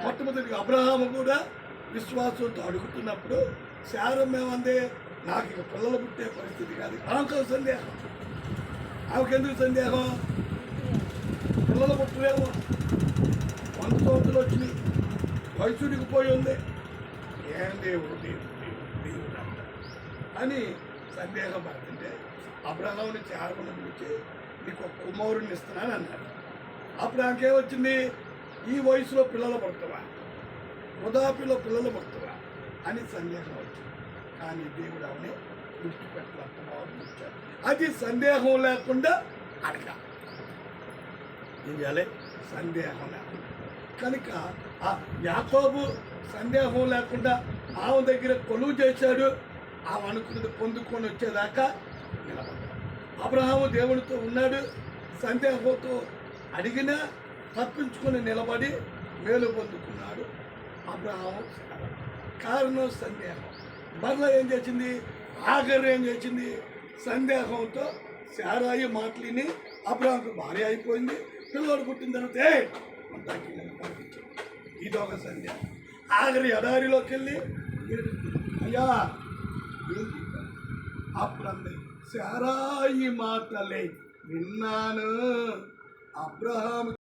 మొట్టమొదటిగా అబ్రహాము కూడా విశ్వాసంతో అడుగుతున్నప్పుడు శారమ్మ ఏమంది, నాకు ఇక పిల్లలు పుట్టే పరిస్థితి కాదు. ఆమెకు సందేహం. ఆమెకెందుకు సందేహం? పిల్లలు పుట్టలేమో, 100 సంవత్సరాలు వచ్చినాయి, వయసుడికి పోయి ఉంది, ఏం దేవుడు దేవుడు దేవుడు దేవుడు అంట అని సందేహం పడుతుంటే అబ్రహాముని శారమ్మను పిలిచి నీకు ఒక కుమారుడిని ఇస్తున్నాను అన్నాడు. అప్పుడు ఆమెకేమొచ్చింది, ఈ వయసులో పిల్లలు పడుతువా, వృధాపిలో పిల్లలు పడుతువా అని సందేహం వచ్చింది. కానీ దేవుడు ఆమె విడిచిపెట్టాలంట ఇచ్చాడు. అది సందేహం లేకుండా అడగ. ఏం చేయాలి? సందేహం లేకుండా. కనుక ఆ యాకోబు సందేహం లేకుండా ఆమె దగ్గర కొలువు చేశాడు. ఆమె అనుకున్నది పొందుకొని వచ్చేదాకా నిలబడ్డాడు. అబ్రహాము దేవునితో ఉన్నాడు. సందేహంతో అడిగినా తప్పించుకొని నిలబడి మేలు పొందుకున్నాడు అబ్రహాము. కారణం సందేహం. మరలా ఏం చేసింది? ఆఖరు ఏం చేసింది? సందేహంతో శారాయి మాటలిని అబ్రహాంకు భార్య అయిపోయింది. పిల్లలు పుట్టిన తర్వాత ఇదొక సందేహం. ఆఖరి ఎడారిలోకి వెళ్ళి అయ్యా అప్పుడు శారాయి మాటలే విన్నాను. అబ్రహాము